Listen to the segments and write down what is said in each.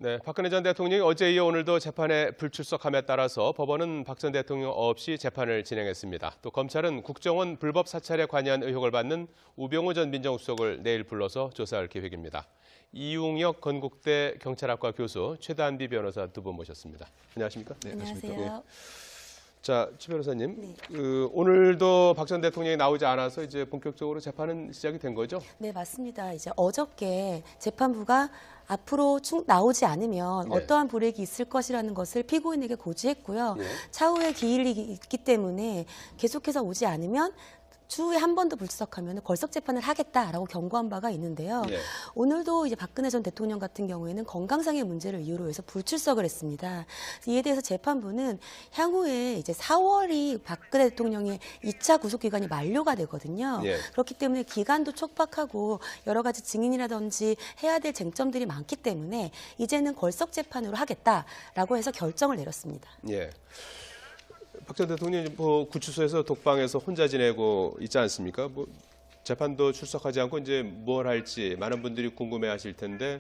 네, 박근혜 전 대통령이 어제 이어 오늘도 재판에 불출석함에 따라서 법원은 박 전 대통령 없이 재판을 진행했습니다. 또 검찰은 국정원 불법 사찰에 관여한 의혹을 받는 우병우 전 민정수석을 내일 불러서 조사할 계획입니다. 이웅혁 건국대 경찰학과 교수, 최단비 변호사 두 분 모셨습니다. 안녕하십니까? 네, 안녕하세요. 네. 자, 최 변호사님, 네. 오늘도 박 전 대통령이 나오지 않아서 이제 본격적으로 재판은 시작이 된 거죠? 네, 맞습니다. 이제 어저께 재판부가 앞으로 나오지 않으면 네. 어떠한 불이익이 있을 것이라는 것을 피고인에게 고지했고요. 네. 차후에 기일이 있기 때문에 계속해서 오지 않으면 추후에 한 번 더 불출석하면 걸석 재판을 하겠다라고 경고한 바가 있는데요. 예. 오늘도 이제 박근혜 전 대통령 같은 경우에는 건강상의 문제를 이유로 해서 불출석을 했습니다. 이에 대해서 재판부는 향후에 이제 4월이 박근혜 대통령의 2차 구속 기간이 만료가 되거든요. 예. 그렇기 때문에 기간도 촉박하고 여러 가지 증인이라든지 해야 될 쟁점들이 많기 때문에 이제는 걸석 재판으로 하겠다라고 해서 결정을 내렸습니다. 예. 박 전 대통령이 뭐 구치소에서 독방에서 혼자 지내고 있지 않습니까? 뭐 재판도 출석하지 않고 이제 뭘 할지 많은 분들이 궁금해하실 텐데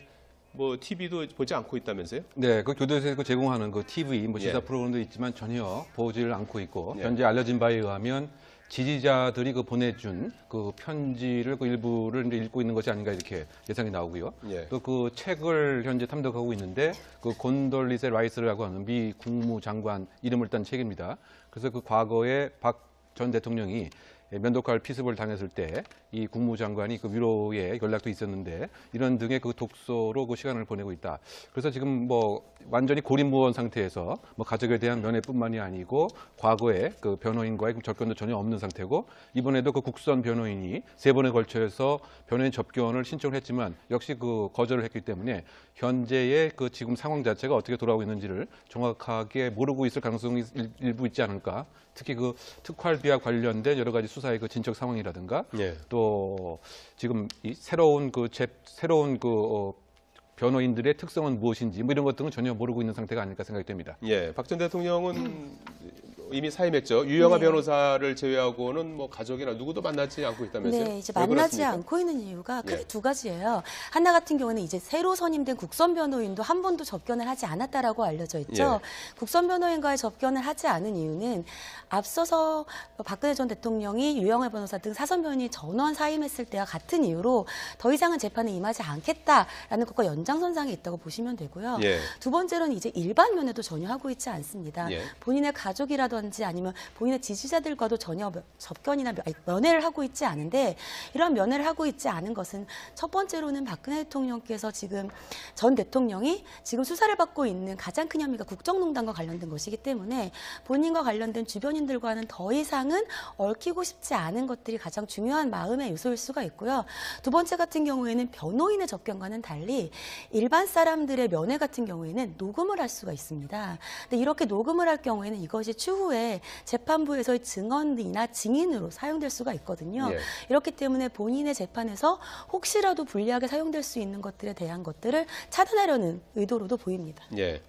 뭐 TV도 보지 않고 있다면서요? 네, 그 교도소에서 제공하는 그 TV, 뭐 시사 예. 프로그램도 있지만 전혀 보지를 않고 있고 예. 현재 알려진 바에 의하면 지지자들이 그 보내준 그 편지를 그 일부를 이제 읽고 있는 것이 아닌가 이렇게 예상이 나오고요. 예. 또 그 책을 현재 탐독하고 있는데 그 곤돌리세 라이스라고 하는 미 국무장관 이름을 딴 책입니다. 그래서 그 과거에 박 전 대통령이 면도칼 피습을 당했을 때 이 국무장관이 그 위로의 연락도 있었는데 이런 등의 그 독서로 그 시간을 보내고 있다. 그래서 지금 뭐 완전히 고립무원 상태에서 뭐 가족에 대한 면회뿐만이 아니고 과거에 그 변호인과의 접견도 전혀 없는 상태고 이번에도 그 국선 변호인이 3번에 걸쳐서 변호인 접견을 신청을 했지만 역시 그 거절을 했기 때문에 현재의 그 지금 상황 자체가 어떻게 돌아오고 있는지를 정확하게 모르고 있을 가능성이 일부 있지 않을까. 특히 그 특활비와 관련된 여러 가지 수사의 그 진척 상황이라든가 예. 또 지금 이 새로운 변호인들의 특성은 무엇인지 뭐 이런 것들은 전혀 모르고 있는 상태가 아닐까 생각이 됩니다. 예. 박 전 대통령은 이미 사임했죠. 유영하 네. 변호사를 제외하고는 뭐 가족이나 누구도 만나지 않고 있다면서요? 네, 이제 왜 만나지 그렇습니까? 않고 있는 이유가 크게 예. 두 가지예요. 하나 같은 경우는 이제 새로 선임된 국선 변호인도 한 번도 접견을 하지 않았다라고 알려져 있죠. 예. 국선 변호인과의 접견을 하지 않은 이유는 앞서서 박근혜 전 대통령이 유영하 변호사 등 사선 변호인이 전원 사임했을 때와 같은 이유로 더 이상은 재판에 임하지 않겠다라는 것과 연장선상에 있다고 보시면 되고요. 예. 두 번째로는 이제 일반 면회도 전혀 하고 있지 않습니다. 예. 본인의 가족이라든지 아니면 본인의 지지자들과도 전혀 접견이나 면회를 하고 있지 않은데 이런 면회를 하고 있지 않은 것은 첫 번째로는 박근혜 대통령께서 지금 전 대통령이 지금 수사를 받고 있는 가장 큰 혐의가 국정농단과 관련된 것이기 때문에 본인과 관련된 주변인들과는 더 이상은 얽히고 싶지 않은 것들이 가장 중요한 마음의 요소일 수가 있고요. 두 번째 같은 경우에는 변호인의 접견과는 달리 일반 사람들의 면회 같은 경우에는 녹음을 할 수가 있습니다. 근데 이렇게 녹음을 할 경우에는 이것이 추후에 재판부에서의 증언이나 증인으로 사용될 수가 있거든요. 예. 이렇기 때문에 본인의 재판에서 혹시라도 불리하게 사용될 수 있는 것들에 대한 것들을 차단하려는 의도로도 보입니다. 예.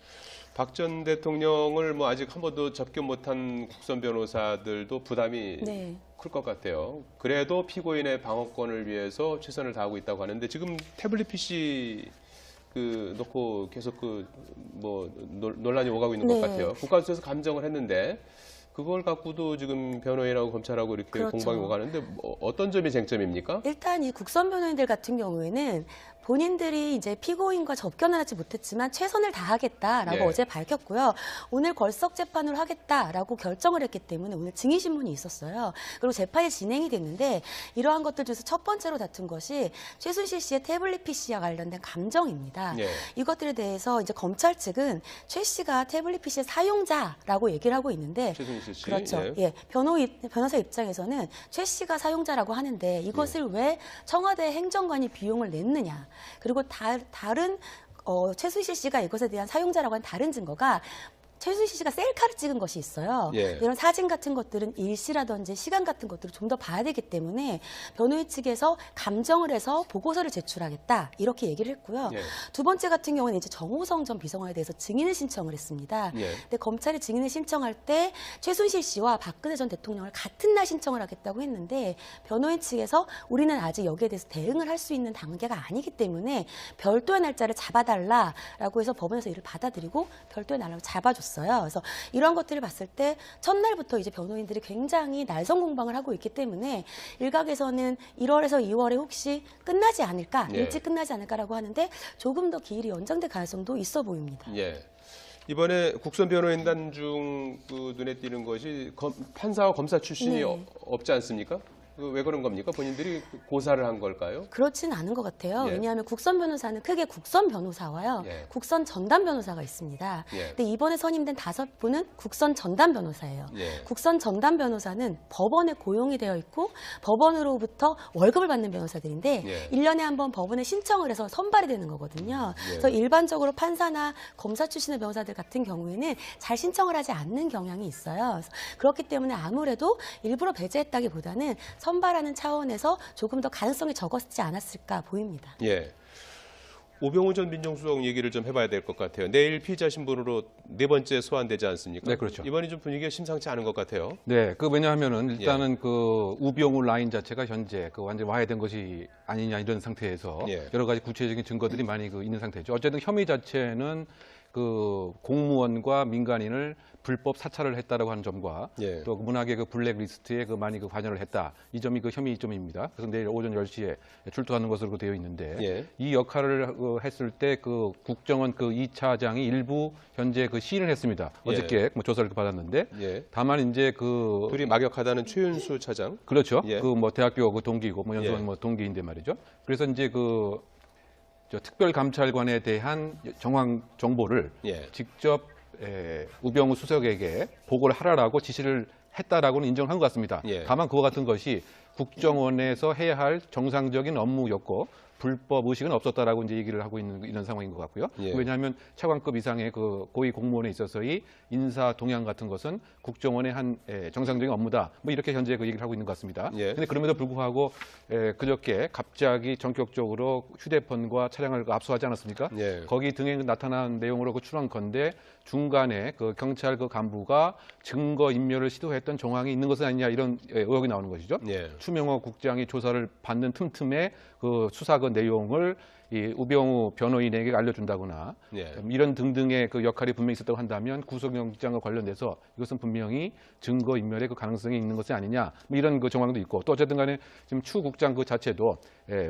박 전 대통령을 뭐 아직 한 번도 접견 못한 국선 변호사들도 부담이 네. 클 것 같아요. 그래도 피고인의 방어권을 위해서 최선을 다하고 있다고 하는데 지금 태블릿 PC 놓고 계속 뭐 논란이 오가고 있는 네. 것 같아요. 국가수사에서 감정을 했는데 그걸 갖고도 지금 변호인하고 검찰하고 이렇게 그렇죠. 공방이 오가는데 뭐 어떤 점이 쟁점입니까? 일단 이 국선 변호인들 같은 경우에는 본인들이 이제 피고인과 접견을 하지 못했지만 최선을 다하겠다라고 네. 어제 밝혔고요. 오늘 걸석 재판을 하겠다라고 결정을 했기 때문에 오늘 증인 신문이 있었어요. 그리고 재판이 진행이 됐는데 이러한 것들 중에서 첫 번째로 다툰 것이 최순실 씨의 태블릿 PC와 관련된 감정입니다. 네. 이것들에 대해서 이제 검찰 측은 최 씨가 태블릿 PC의 사용자라고 얘기를 하고 있는데 최순실 씨. 그렇죠. 예. 예, 변호사 입장에서는 최 씨가 사용자라고 하는데 이것을 왜 청와대 행정관이 비용을 냈느냐. 그리고 다른 최순실 씨가 이것에 대한 사용자라고 하는 다른 증거가 최순실 씨가 셀카를 찍은 것이 있어요. 예. 이런 사진 같은 것들은 일시라든지 시간 같은 것들을 좀 더 봐야 되기 때문에 변호인 측에서 감정을 해서 보고서를 제출하겠다 이렇게 얘기를 했고요. 예. 두 번째 같은 경우는 이제 정호성 전 비서관에 대해서 증인을 신청을 했습니다. 예. 근데 검찰이 증인을 신청할 때 최순실 씨와 박근혜 전 대통령을 같은 날 신청을 하겠다고 했는데 변호인 측에서 우리는 아직 여기에 대해서 대응을 할 수 있는 단계가 아니기 때문에 별도의 날짜를 잡아달라라고 해서 법원에서 이를 받아들이고 별도의 날짜를 잡아줬어요. 그래서 이런 것들을 봤을 때 첫날부터 이제 변호인들이 굉장히 날선 공방을 하고 있기 때문에 일각에서는 1월에서 2월에 혹시 끝나지 않을까, 예. 일찍 끝나지 않을까라고 하는데 조금 더 기일이 연장될 가능성도 있어 보입니다. 예. 이번에 국선 변호인단 중 그 눈에 띄는 것이 판사와 검사 출신이 네. 없지 않습니까? 왜 그런 겁니까? 본인들이 고사를 한 걸까요? 그렇진 않은 것 같아요. 예. 왜냐하면 국선 변호사는 크게 국선 변호사와요. 예. 국선 전담 변호사가 있습니다. 예. 근데 이번에 선임된 5분은 국선 전담 변호사예요. 예. 국선 전담 변호사는 법원에 고용이 되어 있고 법원으로부터 월급을 받는 변호사들인데 예. 1년에 한 번 법원에 신청을 해서 선발이 되는 거거든요. 예. 그래서 일반적으로 판사나 검사 출신의 변호사들 같은 경우에는 잘 신청을 하지 않는 경향이 있어요. 그래서 그렇기 때문에 아무래도 일부러 배제했다기보다는 선발하는 차원에서 조금 더 가능성이 적었지 않았을까 보입니다. 예. 오병우 전 민정수석 얘기를 좀 해봐야 될 것 같아요. 내일 피의자 신분으로 4번째 소환되지 않습니까? 네, 그렇죠. 이번이 좀 분위기가 심상치 않은 것 같아요. 네, 왜냐하면은 일단은 그 우병우 라인 자체가 현재 그 완전 와해된 것이 아니냐 이런 상태에서 예. 여러 가지 구체적인 증거들이 많이 그 있는 상태죠. 어쨌든 혐의 자체는 그 공무원과 민간인을 불법 사찰을 했다라고 하는 점과 예. 또 문학의 그 블랙리스트에 그 많이 그 관여를 했다. 이 점이 그 혐의점입니다. 그래서 내일 오전 10시에 출두하는 것으로 되어 있는데 예. 이 역할을 했을 때 그 국정원 그 2차장이 일부 현재 그 시인을 했습니다. 예. 어저께 뭐 조사를 받았는데 예. 다만 이제 그 둘이 막역하다는 최윤수 차장. 그렇죠. 예. 그 뭐 대학교 그 동기고 뭐 연수원 예. 뭐 동기인데 말이죠. 그래서 이제 그 특별감찰관에 대한 정황 정보를 예. 직접 우병우 수석에게 보고를 하라라고 지시를 했다라고는 인정한 것 같습니다. 예. 다만 그와 같은 것이 국정원에서 해야 할 정상적인 업무였고 불법 의식은 없었다라고 이제 얘기를 하고 있는 이런 상황인 것 같고요. 예. 왜냐하면 차관급 이상의 그 고위 공무원에 있어서의 인사 동향 같은 것은 국정원의 한 정상적인 업무다. 뭐 이렇게 현재 그 얘기를 하고 있는 것 같습니다. 예. 근데 그럼에도 불구하고 그저께 갑자기 전격적으로 휴대폰과 차량을 압수하지 않았습니까? 예. 거기 등에 나타난 내용으로 그 추론컨대 중간에 그 경찰 그 간부가 증거 인멸을 시도했던 정황이 있는 것은 아니냐 이런 의혹이 나오는 것이죠. 예. 추명호 국장이 조사를 받는 틈틈에 그 수사 그 내용을 이 우병우 변호인에게 알려준다거나 예. 이런 등등의 그 역할이 분명히 있었다고 한다면 구속영장과 관련돼서 이것은 분명히 증거 인멸의 그 가능성이 있는 것이 아니냐 뭐 이런 그 정황도 있고 또 어쨌든 간에 지금 추 국장 그 자체도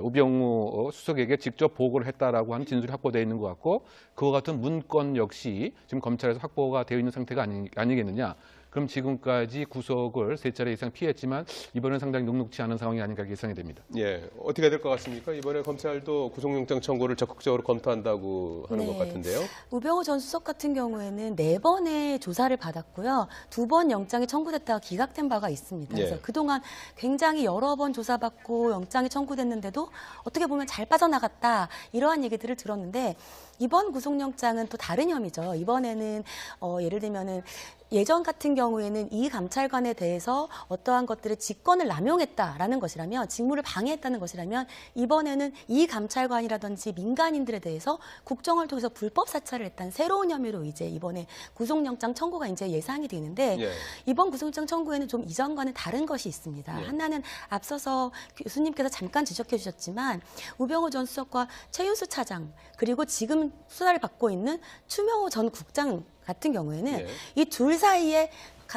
우병우 수석에게 직접 보고를 했다라고 하는 진술이 확보되어 있는 것 같고 그와 같은 문건 역시 지금 검찰에서 확보가 되어 있는 상태가 아니겠느냐. 그럼 지금까지 구속을 3차례 이상 피했지만 이번엔 상당히 녹록치 않은 상황이 아닌가 예상이 됩니다. 예. 어떻게 될 것 같습니까? 이번에 검찰도 구속영장 청구를 적극적으로 검토한다고 하는 것 같은데요. 우병우 전 수석 같은 경우에는 4번의 조사를 받았고요. 2번 영장이 청구됐다가 기각된 바가 있습니다. 그래서 예. 그동안 굉장히 여러 번 조사받고 영장이 청구됐는데도 어떻게 보면 잘 빠져나갔다 이러한 얘기들을 들었는데 이번 구속영장은 또 다른 혐의죠. 이번에는 예를 들면은 예전 같은 경우에는 이 감찰관에 대해서 어떠한 것들을 직권을 남용했다라는 것이라면 직무를 방해했다는 것이라면 이번에는 이 감찰관이라든지 민간인들에 대해서 국정을 통해서 불법 사찰을 했다는 새로운 혐의로 이제 이번에 구속영장 청구가 이제 예상이 되는데 예. 이번 구속영장 청구에는 좀 이전과는 다른 것이 있습니다. 예. 하나는 앞서서 교수님께서 잠깐 지적해 주셨지만 우병우 전 수석과 최윤수 차장 그리고 지금 수사를 받고 있는 추명호 전 국장 같은 경우에는 예. 이 둘 사이에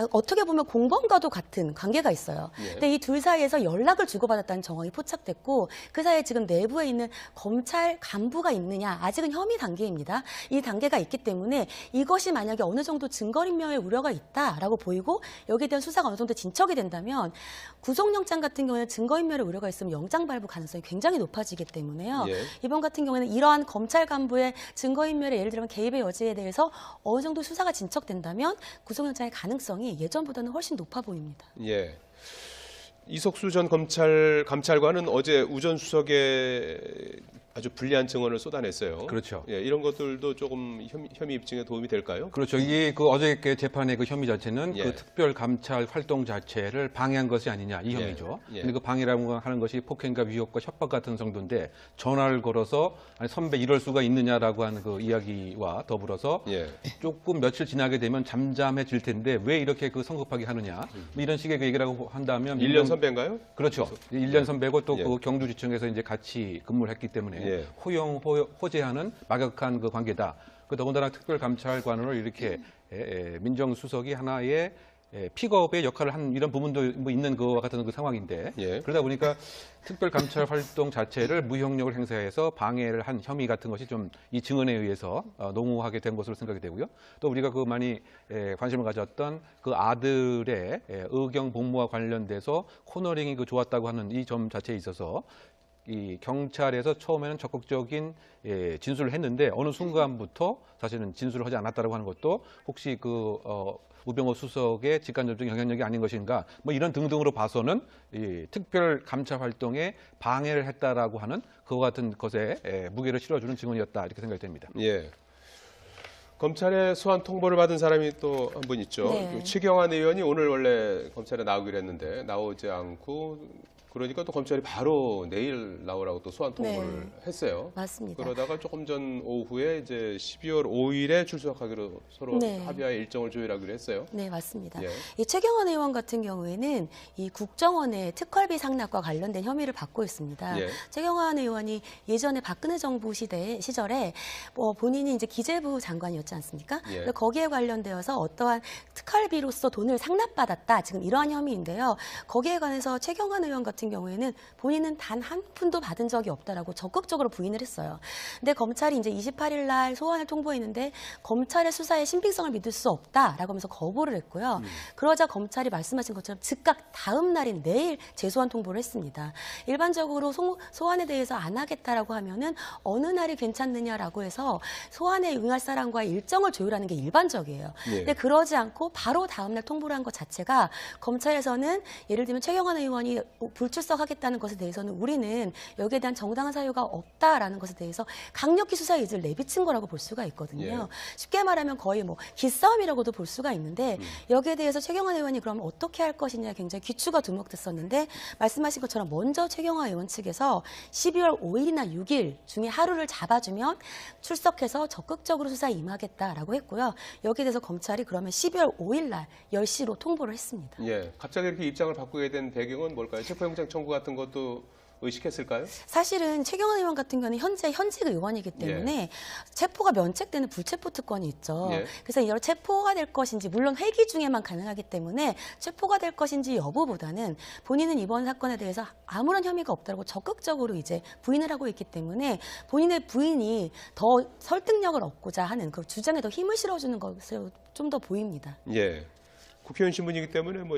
어떻게 보면 공범과도 같은 관계가 있어요. 예. 근데 이 둘 사이에서 연락을 주고받았다는 정황이 포착됐고 그 사이에 지금 내부에 있는 검찰 간부가 있느냐 아직은 혐의 단계입니다. 이 단계가 있기 때문에 이것이 만약에 어느 정도 증거인멸의 우려가 있다라고 보이고 여기에 대한 수사가 어느 정도 진척이 된다면 구속영장 같은 경우에는 증거인멸의 우려가 있으면 영장 발부 가능성이 굉장히 높아지기 때문에요. 예. 이번 같은 경우에는 이러한 검찰 간부의 증거인멸에 예를 들면 개입의 여지에 대해서 어느 정도 수사가 진척된다면 구속영장의 가능성이 예전보다는 훨씬 높아 보입니다. 예. 이석수 전 감찰관은 어제 우 전 수석의 아주 불리한 증언을 쏟아냈어요. 그렇죠. 예, 이런 것들도 조금 혐의 입증에 도움이 될까요? 그렇죠. 이게 그 어저께 재판의 그 혐의 자체는 예. 그 특별 감찰 활동 자체를 방해한 것이 아니냐 이 예. 혐의죠. 예. 근데 그 방해라고 하는 것이 폭행과 위협과 협박 같은 정도인데 전화를 걸어서 아니 선배 이럴 수가 있느냐라고 하는 그 이야기와 더불어서 예. 조금 며칠 지나게 되면 잠잠해질 텐데 왜 이렇게 그 성급하게 하냐 뭐 이런 식의 그 얘기라고 한다면 1년 선배인가요? 그렇죠. 1년 선배고 또 예. 그 경주지청에서 이제 같이 근무를 했기 때문에 예. 호재하는 막역한 그 관계다. 그 더군다나 특별감찰관으로 이렇게 민정수석이 하나의 픽업의 역할을 한 이런 부분도 뭐 있는 것과 같은 그 상황인데 예. 그러다 보니까 특별감찰 활동 자체를 무형력을 행사해서 방해를 한 혐의 같은 것이 좀 이 증언에 의해서 농후하게 된 것으로 생각이 되고요. 또 우리가 그 많이 관심을 가졌던 그 아들의 의경 복무와 관련돼서 코너링이 그 좋았다고 하는 이 점 자체에 있어서 이 경찰에서 처음에는 적극적인 진술을 했는데 어느 순간부터 사실은 진술을 하지 않았다고 하는 것도 혹시 그 우병호 수석의 직간접적 영향력이 아닌 것인가 뭐 이런 등등으로 봐서는 이 특별 감찰 활동에 방해를 했다라고 하는 그와 같은 것에 무게를 실어주는 증언이었다 이렇게 생각이 됩니다. 예. 검찰의 소환 통보를 받은 사람이 또 한 분 있죠. 네. 최경환 의원이 오늘 원래 검찰에 나오기로 했는데 나오지 않고 그러니까 또 검찰이 바로 내일 나오라고 또 소환 통보를 했어요. 맞습니다. 그러다가 조금 전 오후에 이제 12월 5일에 출석하기로 서로 네. 합의하에 일정을 조율하기로 했어요. 네, 맞습니다. 예. 이 최경환 의원 같은 경우에는 이 국정원의 특활비 상납과 관련된 혐의를 받고 있습니다. 예. 최경환 의원이 예전에 박근혜 정부 시절에 본인이 이제 기재부 장관이었지 않습니까? 예. 그래서 거기에 관련되어서 어떠한 특활비로서 돈을 상납받았다. 지금 이러한 혐의인데요. 거기에 관해서 최경환 의원 같은 경우에는 본인은 단 한 푼도 받은 적이 없다라고 적극적으로 부인을 했어요. 근데 검찰이 이제 28일 날 소환을 통보했는데 검찰의 수사의 신빙성을 믿을 수 없다라고 하면서 거부를 했고요. 그러자 검찰이 말씀하신 것처럼 즉각 다음 날인 내일 재소환 통보를 했습니다. 일반적으로 소환에 대해서 안 하겠다라고 하면은 어느 날이 괜찮느냐라고 해서 소환에 응할 사람과의 일정을 조율하는 게 일반적이에요. 예. 근데 그러지 않고 바로 다음 날 통보를 한 것 자체가 검찰에서는 예를 들면 최경환 의원이 불출석하겠다는 것에 대해서는 우리는 여기에 대한 정당한 사유가 없다라는 것에 대해서 강력히 수사 의지를 내비친 거라고 볼 수가 있거든요. 예. 쉽게 말하면 거의 뭐 기싸움이라고도 볼 수가 있는데 여기에 대해서 최경환 의원이 그럼 어떻게 할 것이냐 굉장히 귀추가 두먹됐었는데 말씀하신 것처럼 먼저 최경환 의원 측에서 12월 5일이나 6일 중에 하루를 잡아주면 출석해서 적극적으로 수사에 임하겠다라고 했고요. 여기에 대해서 검찰이 그러면 12월 5일 날 10시로 통보를 했습니다. 예. 갑자기 이렇게 입장을 바꾸게 된 배경은 뭘까요? 체포영장 청구 같은 것도 의식했을까요? 사실은 최경환 의원 같은 경우는 현재 현직 의원이기 때문에 체포가 면책되는 불체포 특권이 있죠. 예. 그래서 이걸 체포가 될 것인지 물론 회기 중에만 가능하기 때문에 체포가 될 것인지 여부보다는 본인은 이번 사건에 대해서 아무런 혐의가 없다고 적극적으로 이제 부인을 하고 있기 때문에 본인의 부인이 더 설득력을 얻고자 하는 그 주장에 더 힘을 실어주는 것으로 좀 더 보입니다. 예. 국회의원 신분이기 때문에 뭐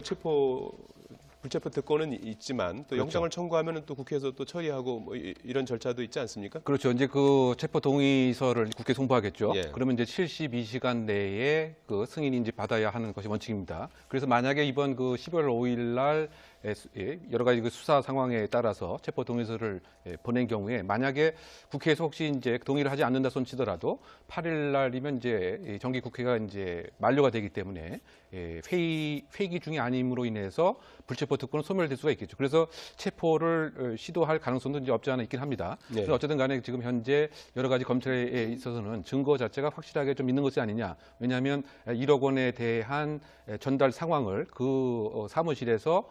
불체포 특권은 있지만 또 그렇죠. 영장을 청구하면 또 국회에서 또 처리하고 뭐 이런 절차도 있지 않습니까? 그렇죠. 이제 그 체포 동의서를 국회에 송부하겠죠. 예. 그러면 이제 72시간 내에 그 승인이 이제 받아야 하는 것이 원칙입니다. 그래서 만약에 이번 그 12월 5일 날 여러 가지 그 수사 상황에 따라서 체포 동의서를 보낸 경우에 만약에 국회에서 혹시 이제 동의를 하지 않는다 손치더라도 8일 날이면 이제 정기 국회가 이제 만료가 되기 때문에 회기 중이 아님으로 인해서 불체포 특권은 소멸될 수가 있겠죠. 그래서 체포를 시도할 가능성도 이제 없지 않아 있긴 합니다. 네. 그래서 어쨌든 간에 지금 현재 여러 가지 검찰에 있어서는 증거 자체가 확실하게 좀 있는 것이 아니냐. 왜냐하면 1억 원에 대한 전달 상황을 그 사무실에서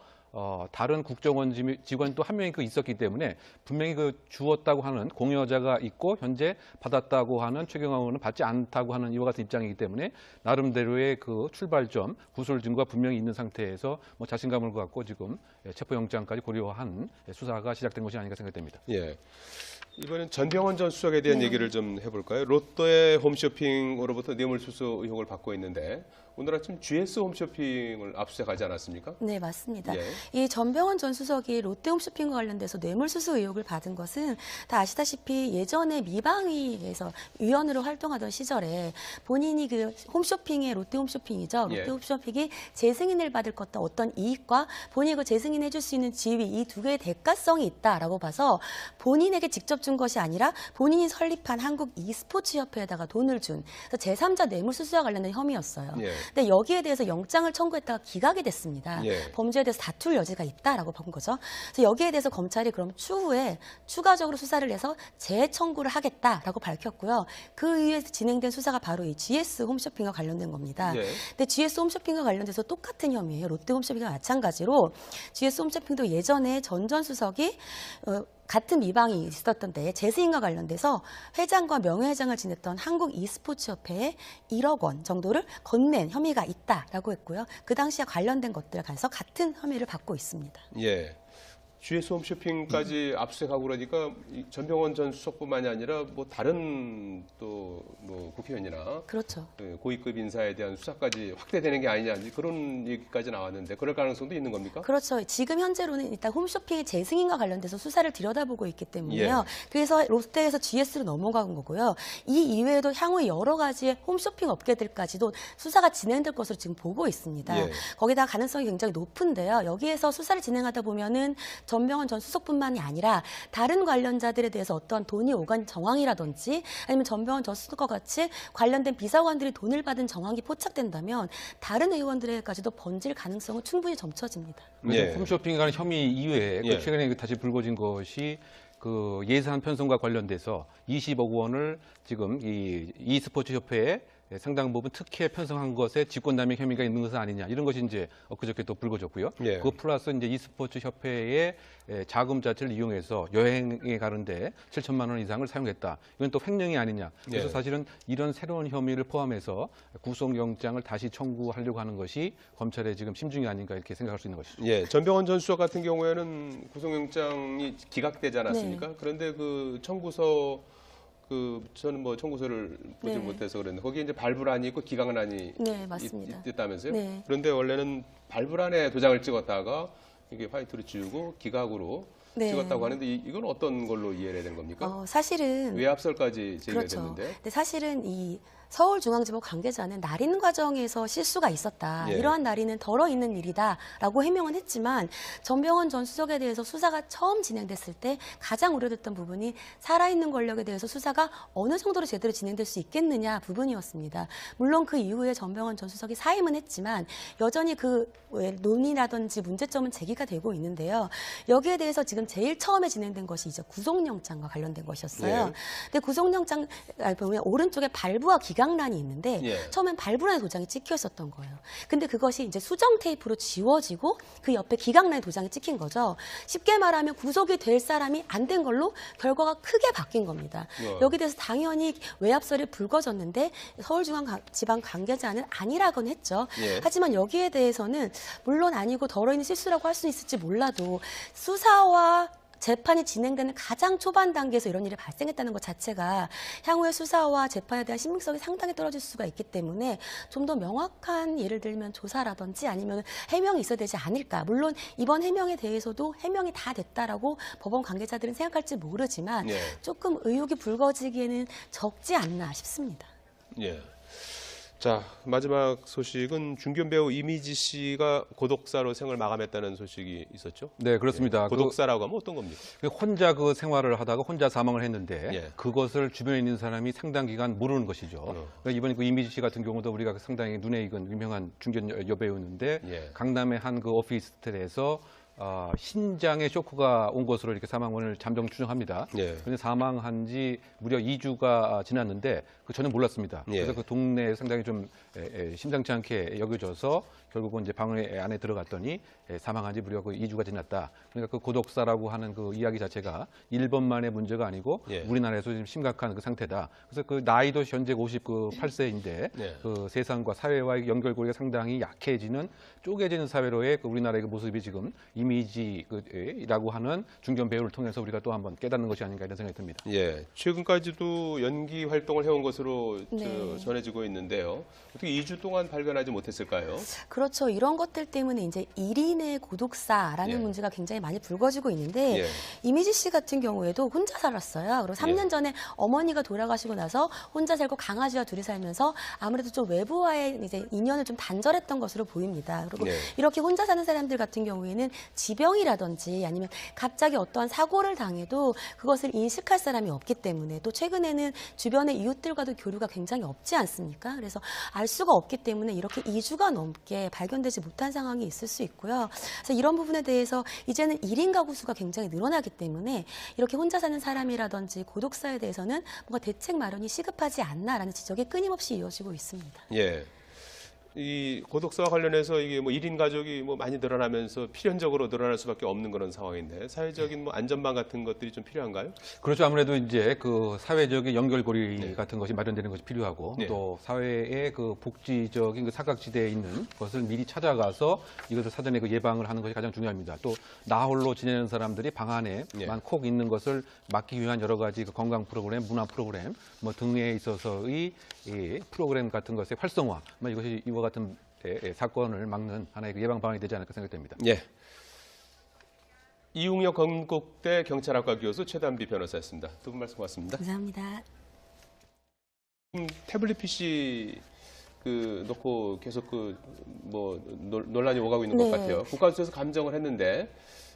다른 국정원 직원 또 한 명이 있었기 때문에 분명히 그 주었다고 하는 공여자가 있고 현재 받았다고 하는 최경환 의원은 받지 않다고 하는 이와 같은 입장이기 때문에 나름대로의 그 출발점, 구술 증거가 분명히 있는 상태에서 뭐 자신감을 갖고 지금 체포영장까지 고려한 수사가 시작된 것이 아닌가 생각됩니다. 예. 이번엔 전병헌 전 수석에 대한 얘기를 좀 해볼까요? 롯데 홈쇼핑으로부터 뇌물수수 의혹을 받고 있는데 오늘 아침 GS 홈쇼핑을 압수수색하지 않았습니까? 네, 맞습니다. 예. 이 전병헌 전 수석이 롯데홈쇼핑과 관련돼서 뇌물수수 의혹을 받은 것은 다 아시다시피 예전에 미방위에서 위원으로 활동하던 시절에 본인이 그 홈쇼핑의 롯데홈쇼핑이죠. 예. 롯데홈쇼핑이 재승인을 받을 어떤 이익과 본인이 그 재승인해 줄 수 있는 지위 이 두 개의 대가성이 있다라고 봐서 본인에게 직접적으로 준 것이 아니라 본인이 설립한 한국 e스포츠 협회에다가 돈을 준 그래서 제3자 뇌물수수와 관련된 혐의였어요. 예. 근데 여기에 대해서 영장을 청구했다가 기각이 됐습니다. 예. 범죄에 대해서 다툴 여지가 있다라고 본 거죠. 그래서 여기에 대해서 검찰이 그럼 추후에 추가적으로 수사를 해서 재청구를 하겠다라고 밝혔고요. 그 이후에 진행된 수사가 바로 이 GS 홈쇼핑과 관련된 겁니다. 예. 근데 GS 홈쇼핑과 관련돼서 똑같은 혐의예요. 롯데 홈쇼핑과 마찬가지로 GS 홈쇼핑도 예전에 전 수석이 같은 미방이 있었던 때에 재승인과 관련돼서 회장과 명예회장을 지냈던 한국 e스포츠 협회에 1억 원 정도를 건넨 혐의가 있다라고 했고요. 그 당시에 관련된 것들에 관해서 같은 혐의를 받고 있습니다. 예. GS 홈쇼핑까지 압수수색하고 그러니까 이 전병헌 전 수석뿐만이 아니라 뭐 다른 또 뭐 국회의원이나 그렇죠. 그 고위급 인사에 대한 수사까지 확대되는 게 아니냐 그런 얘기까지 나왔는데 그럴 가능성도 있는 겁니까? 그렇죠. 지금 현재로는 일단 홈쇼핑의 재승인과 관련돼서 수사를 들여다보고 있기 때문에요. 예. 그래서 롯데에서 GS로 넘어간 거고요. 이 이외에도 향후 여러 가지의 홈쇼핑 업계들까지도 수사가 진행될 것으로 지금 보고 있습니다. 예. 거기다 가능성이 굉장히 높은데요. 여기에서 수사를 진행하다 보면은 전병헌 전 수석뿐만이 아니라 다른 관련자들에 대해서 어떤 돈이 오간 정황이라든지 아니면 전병헌 전 수석과 같이 관련된 비서관들이 돈을 받은 정황이 포착된다면 다른 의원들에게까지도 번질 가능성은 충분히 점쳐집니다. 그래서 예. 홈쇼핑에 관한 혐의 이외에 예. 최근에 다시 불거진 것이 그 예산 편성과 관련돼서 20억 원을 지금 이 e스포츠 협회에 상당 부분 특혜 편성한 것에 직권남용 혐의가 있는 것은 아니냐 이런 것이 이제 엊그저께 또 불거졌고요. 예. 그 플러스 이제 e스포츠 협회의 자금 자체를 이용해서 여행에 가는데 7천만 원 이상을 사용했다. 이건 또 횡령이 아니냐. 그래서 예. 사실은 이런 새로운 혐의를 포함해서 구속영장을 다시 청구하려고 하는 것이 검찰의 지금 심중이 아닌가 이렇게 생각할 수 있는 것이죠. 예, 전병헌 전 수석 같은 경우에는 구속영장이 기각되지 않았습니까? 네. 그런데 그 청구서 저는 뭐 청구서를 보지 네. 못해서 그랬는데 거기에 이제 발부란이 있고 기각란이 네, 맞습니다. 있다면서요? 네. 그런데 원래는 발부란에 도장을 찍었다가 이게 화이트로 지우고 기각으로 네. 찍었다고 하는데 이건 어떤 걸로 이해해야 되는 겁니까? 사실은 외압설까지 제기가 그렇죠. 됐는데. 근데 사실은 이 서울중앙지법 관계자는 날인 과정에서 실수가 있었다. 예. 이러한 날인은 덜어 있는 일이다라고 해명은 했지만 전병헌 전 수석에 대해서 수사가 처음 진행됐을 때 가장 우려됐던 부분이 살아있는 권력에 대해서 수사가 어느 정도로 제대로 진행될 수 있겠느냐 부분이었습니다. 물론 그 이후에 전병헌 전 수석이 사임은 했지만 여전히 그 논의라든지 문제점은 제기가 되고 있는데요. 여기에 대해서 지금 제일 처음에 진행된 것이 이제 구속영장과 관련된 것이었어요. 예. 근데 구속영장 보면 오른쪽에 발부와 기각란이 있는데 예. 처음엔 발부란의 도장이 찍혀 있었던 거예요. 근데 그것이 이제 수정 테이프로 지워지고 그 옆에 기각란의 도장이 찍힌 거죠. 쉽게 말하면 구속이 될 사람이 안 된 걸로 결과가 크게 바뀐 겁니다. 여기 대해서 당연히 외압설이 불거졌는데 서울중앙지방 관계자는 아니라고는 했죠. 예. 하지만 여기에 대해서는 물론 아니고 덜어있는 실수라고 할 수 있을지 몰라도 수사와 재판이 진행되는 가장 초반 단계에서 이런 일이 발생했다는 것 자체가 향후의 수사와 재판에 대한 신빙성이 상당히 떨어질 수가 있기 때문에 좀 더 명확한 예를 들면 조사라든지 아니면 해명이 있어야 되지 않을까. 물론 이번 해명에 대해서도 해명이 다 됐다라고 법원 관계자들은 생각할지 모르지만 예. 조금 의혹이 불거지기에는 적지 않나 싶습니다. 예. 자, 마지막 소식은 중견 배우 이미지 씨가 고독사로 생을 마감했다는 소식이 있었죠? 네, 그렇습니다. 고독사라고 하면 어떤 겁니까? 혼자 그 생활을 하다가 혼자 사망을 했는데 예. 그것을 주변에 있는 사람이 상당 기간 모르는 것이죠. 그러니까 이번에 그 이미지 씨 같은 경우도 우리가 상당히 눈에 익은 유명한 중견 여배우인데 예. 강남의 한 그 오피스텔에서 신장에 쇼크가 온 것으로 이렇게 사망원을 잠정 추정합니다. 예. 그런데 사망한 지 무려 2주가 지났는데 전혀 몰랐습니다. 예. 그래서 그 동네에 상당히 좀 심상치 않게 여겨져서 결국은 이제 방 안에 들어갔더니 사망한 지 무려 그 2주가 지났다. 그러니까 그 고독사라고 하는 그 이야기 자체가 일본만의 문제가 아니고 예. 우리나라에서 지금 심각한 그 상태다. 그래서 그 나이도 현재 58세인데 예. 그 세상과 사회와의 연결고리가 상당히 약해지는 쪼개지는 사회로의 그 우리나라의 그 모습이 지금 이미지라고 하는 중견 배우를 통해서 우리가 또 한번 깨닫는 것이 아닌가 이런 생각이 듭니다. 예, 최근까지도 연기 활동을 해온 것으로 네. 전해지고 있는데요. 어떻게 2주 동안 발견하지 못했을까요? 그렇죠. 이런 것들 때문에 이제 1인의 고독사라는 예. 문제가 굉장히 많이 불거지고 있는데 예. 이미지 씨 같은 경우에도 혼자 살았어요. 그리고 3년 예. 전에 어머니가 돌아가시고 나서 혼자 살고 강아지와 둘이 살면서 아무래도 좀 외부와의 이제 인연을 좀 단절했던 것으로 보입니다. 그리고 예. 이렇게 혼자 사는 사람들 같은 경우에는 지병이라든지 아니면 갑자기 어떠한 사고를 당해도 그것을 인식할 사람이 없기 때문에 또 최근에는 주변의 이웃들과도 교류가 굉장히 없지 않습니까? 그래서 알 수가 없기 때문에 이렇게 2주가 넘게 발견되지 못한 상황이 있을 수 있고요. 그래서 이런 부분에 대해서 이제는 1인 가구 수가 굉장히 늘어나기 때문에 이렇게 혼자 사는 사람이라든지 고독사에 대해서는 뭔가 대책 마련이 시급하지 않나라는 지적이 끊임없이 이어지고 있습니다. 예. 이 고독사와 관련해서 이게 뭐 1인 가족이 뭐 많이 늘어나면서 필연적으로 늘어날 수밖에 없는 그런 상황인데 사회적인 뭐 안전망 같은 것들이 좀 필요한가요? 그렇죠. 아무래도 이제 그 사회적인 연결고리 같은 것이 마련되는 것이 필요하고 네. 또 사회의 그 복지적인 그 사각지대에 있는 것을 미리 찾아가서 이것을 사전에 그 예방을 하는 것이 가장 중요합니다. 또 나 홀로 지내는 사람들이 방 안에만 콕 있는 것을 막기 위한 여러 가지 그 건강 프로그램, 문화 프로그램 뭐 등에 있어서의 이 프로그램 같은 것의 활성화, 뭐 이것이 이와 같은 사건을 막는 하나의 그 예방 방안이 되지 않을까 생각됩니다. 예. 이웅혁 건국대 경찰학과 교수 최단비 변호사였습니다. 두 분 말씀 고맙습니다. 감사합니다. 태블릿 PC 놓고 계속 뭐 논란이 오가고 있는 것 네. 같아요. 국가수에서 감정을 했는데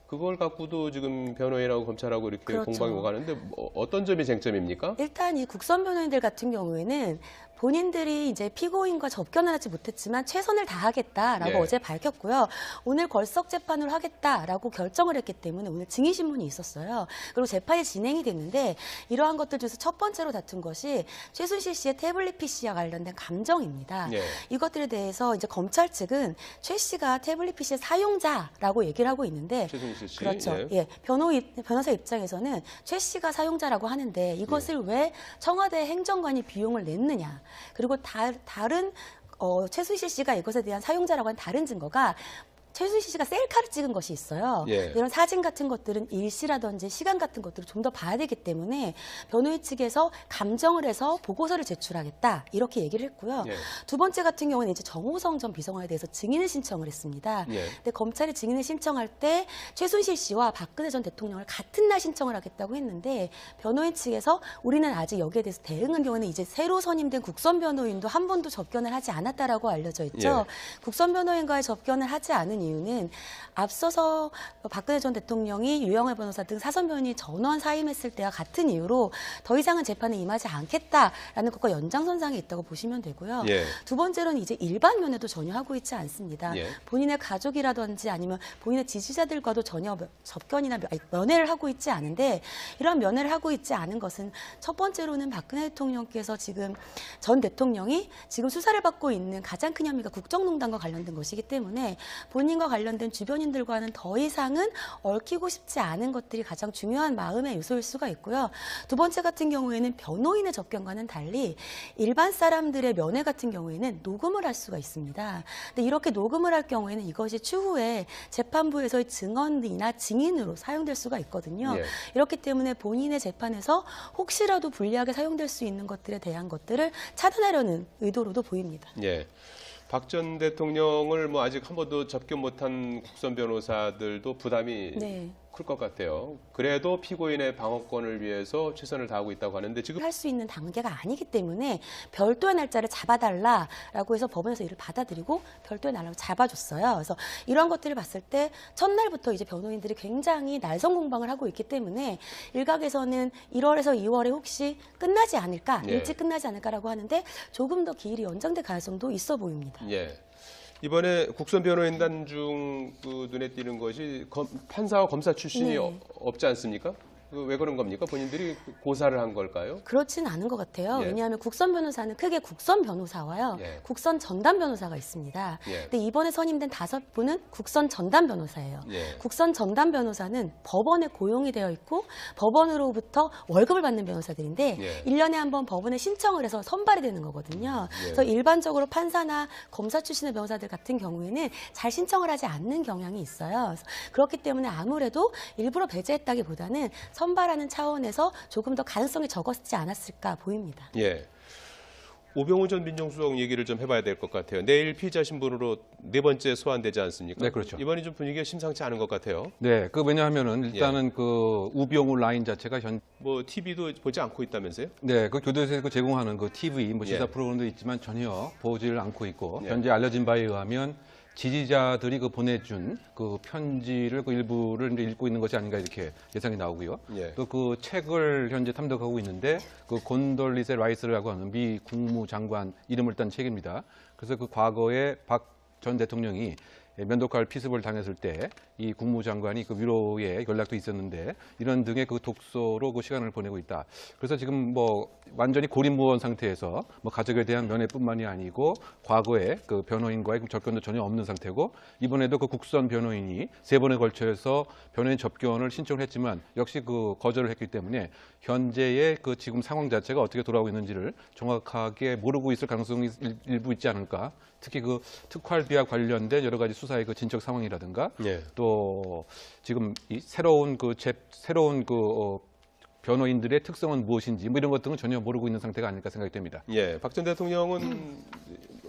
그걸 갖고도 지금 변호인하고 검찰하고 이렇게 그렇죠. 공방이 오가는데 어떤 점이 쟁점입니까? 일단 이 국선 변호인들 같은 경우에는 본인들이 이제 피고인과 접견을 하지 못했지만 최선을 다하겠다라고 예. 어제 밝혔고요. 오늘 걸석 재판을 하겠다라고 결정을 했기 때문에 오늘 증인 신문이 있었어요. 그리고 재판이 진행이 됐는데 이러한 것들 중에서 첫 번째로 다툰 것이 최순실 씨의 태블릿 PC와 관련된 감정입니다. 예. 이것들에 대해서 이제 검찰 측은 최 씨가 태블릿 PC의 사용자라고 얘기를 하고 있는데 최순실 씨. 그렇죠. 예. 예. 변호사 입장에서는 최 씨가 사용자라고 하는데 이것을 왜 청와대 행정관이 비용을 냈느냐. 그리고 다른 최순실 씨가 이것에 대한 사용자라고 하는 다른 증거가 최순실 씨가 셀카를 찍은 것이 있어요. 예. 이런 사진 같은 것들은 일시라든지 시간 같은 것들을 좀 더 봐야 되기 때문에 변호인 측에서 감정을 해서 보고서를 제출하겠다 이렇게 얘기를 했고요. 예. 두 번째 같은 경우는 이제 정호성 전 비서관에 대해서 증인을 신청을 했습니다. 예. 근데 검찰이 증인을 신청할 때 최순실 씨와 박근혜 전 대통령을 같은 날 신청을 하겠다고 했는데 변호인 측에서 우리는 아직 여기에 대해서 대응한 경우는 이제 새로 선임된 국선 변호인도 한 번도 접견을 하지 않았다라고 알려져 있죠. 예. 국선 변호인과의 접견을 하지 않은 이유는 앞서서 박근혜 전 대통령이 유영하 변호사 등 사선 변호인이 전원 사임했을 때와 같은 이유로 더 이상은 재판에 임하지 않겠다라는 것과 연장선상에 있다고 보시면 되고요. 예. 두 번째로는 이제 일반 면회도 전혀 하고 있지 않습니다. 예. 본인의 가족이라든지 아니면 본인의 지지자들과도 전혀 접견이나 면회를 하고 있지 않은데 이런 면회를 하고 있지 않은 것은 첫 번째로는 박근혜 대통령께서 지금 전 대통령이 지금 수사를 받고 있는 가장 큰 혐의가 국정농단과 관련된 것이기 때문에 본인과 관련된 주변인들과는 더 이상은 얽히고 싶지 않은 것들이 가장 중요한 마음의 요소일 수가 있고요. 두 번째 같은 경우에는 변호인의 접견과는 달리 일반 사람들의 면회 같은 경우에는 녹음을 할 수가 있습니다. 근데 이렇게 녹음을 할 경우에는 이것이 추후에 재판부에서의 증언이나 증인으로 사용될 수가 있거든요. 예. 이렇기 때문에 본인의 재판에서 혹시라도 불리하게 사용될 수 있는 것들에 대한 것들을 차단하려는 의도로도 보입니다. 예. 박 전 대통령을 뭐 아직 한 번도 접견 못한 국선 변호사들도 부담이 네. 클 것 같아요. 그래도 피고인의 방어권을 위해서 최선을 다하고 있다고 하는데 지금 할 수 있는 단계가 아니기 때문에 별도의 날짜를 잡아달라라고 해서 법원에서 이를 받아들이고 별도의 날짜를 잡아줬어요. 그래서 이런 것들을 봤을 때 첫날부터 이제 변호인들이 굉장히 날선 공방을 하고 있기 때문에 일각에서는 1월에서 2월에 혹시 끝나지 않을까, 예. 일찍 끝나지 않을까라고 하는데 조금 더 기일이 연장될 가능성도 있어 보입니다. 예. 이번에 국선 변호인단 중 그 눈에 띄는 것이 판사와 검사 출신이 네. 없지 않습니까? 왜 그런 겁니까? 본인들이 고사를 한 걸까요? 그렇지는 않은 것 같아요. 예. 왜냐하면 국선 변호사는 크게 국선 변호사와요. 예. 국선 전담 변호사가 있습니다. 예. 근데 이번에 선임된 5분은 국선 전담 변호사예요. 예. 국선 전담 변호사는 법원에 고용이 되어 있고 법원으로부터 월급을 받는 변호사들인데 예. 1년에 한 번 법원에 신청을 해서 선발이 되는 거거든요. 예. 그래서 일반적으로 판사나 검사 출신의 변호사들 같은 경우에는 잘 신청을 하지 않는 경향이 있어요. 그래서 그렇기 때문에 아무래도 일부러 배제했다기보다는 선발하는 차원에서 조금 더 가능성이 적었지 않았을까 보입니다. 예. 오병우 전 민정수석 얘기를 좀 해봐야 될 것 같아요. 내일 피의자 신분으로 4번째 소환되지 않습니까? 네, 그렇죠. 이번이 좀 분위기가 심상치 않은 것 같아요. 네, 왜냐하면은 일단은 그 우병우 라인 자체가 뭐 TV도 보지 않고 있다면서요? 네, 그 교도소에서 그 제공하는 그 TV 뭐 시사 예. 프로그램도 있지만 전혀 보지를 않고 있고 예. 현재 알려진 바에 의하면 지지자들이 그 보내준 그 편지를 그 일부를 이제 읽고 있는 것이 아닌가 이렇게 예상이 나오고요. 예. 또 그 책을 현재 탐독하고 있는데 그 곤돌리세 라이스라고 하는 미 국무장관 이름을 딴 책입니다. 그래서 그 과거에 박 전 대통령이 면도칼 피습을 당했을 때 이 국무장관이 그 위로의 연락도 있었는데 이런 등의 그 독서로 그 시간을 보내고 있다. 그래서 지금 뭐 완전히 고립무원 상태에서 뭐 가족에 대한 면회뿐만이 아니고 과거에 그 변호인과의 접견도 전혀 없는 상태고 이번에도 그 국선 변호인이 3번에 걸쳐서 변호인 접견을 신청을 했지만 역시 그 거절을 했기 때문에 현재의 그 지금 상황 자체가 어떻게 돌아오고 있는지를 정확하게 모르고 있을 가능성이 일부 있지 않을까. 특히 그 특활비와 관련된 여러 가지 수사의 그 진척 상황이라든가 예. 또 지금 이 새로운 변호인들의 특성은 무엇인지 뭐 이런 것들은 전혀 모르고 있는 상태가 아닐까 생각이 됩니다. 예, 박 전 대통령은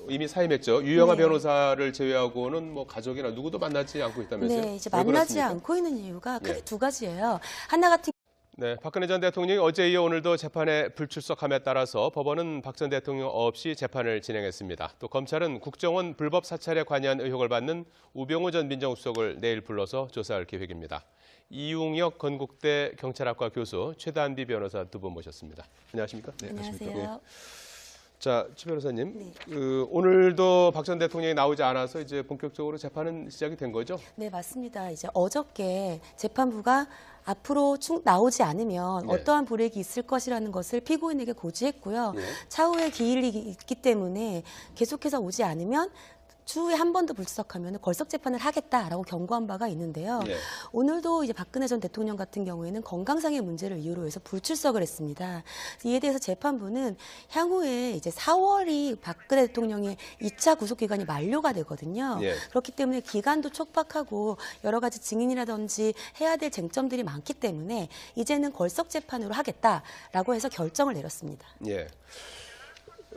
이미 사임했죠. 유영하 네. 변호사를 제외하고는 뭐 가족이나 누구도 만나지 않고 있다면서요? 네, 이제 왜 만나지 그렇습니까? 않고 있는 이유가 크게 예. 2가지예요. 하나 같은 네, 박근혜 전 대통령이 어제 이어 오늘도 재판에 불출석함에 따라서 법원은 박 전 대통령 없이 재판을 진행했습니다. 또 검찰은 국정원 불법 사찰에 관여한 의혹을 받는 우병우 전 민정수석을 내일 불러서 조사할 계획입니다. 이웅혁 건국대 경찰학과 교수, 최단비 변호사 두 분 모셨습니다. 안녕하십니까? 네, 안녕하세요. 자, 최 변호사님, 네. 오늘도 박 전 대통령이 나오지 않아서 이제 본격적으로 재판은 시작이 된 거죠? 네, 맞습니다. 이제 어저께 재판부가 앞으로 나오지 않으면 네. 어떠한 불이익이 있을 것이라는 것을 피고인에게 고지했고요. 예. 차후에 기일이 있기 때문에 계속해서 오지 않으면 추후에 한 번 더 불출석하면 걸석 재판을 하겠다라고 경고한 바가 있는데요. 예. 오늘도 이제 박근혜 전 대통령 같은 경우에는 건강상의 문제를 이유로 해서 불출석을 했습니다. 이에 대해서 재판부는 향후에 이제 4월이 박근혜 대통령의 2차 구속 기간이 만료가 되거든요. 예. 그렇기 때문에 기간도 촉박하고 여러 가지 증인이라든지 해야 될 쟁점들이 많기 때문에 이제는 걸석 재판으로 하겠다라고 해서 결정을 내렸습니다. 예.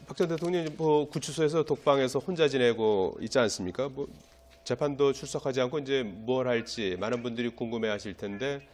박 전 대통령이 뭐 구치소에서 독방에서 혼자 지내고 있지 않습니까? 뭐 재판도 출석하지 않고 이제 뭘 할지 많은 분들이 궁금해하실 텐데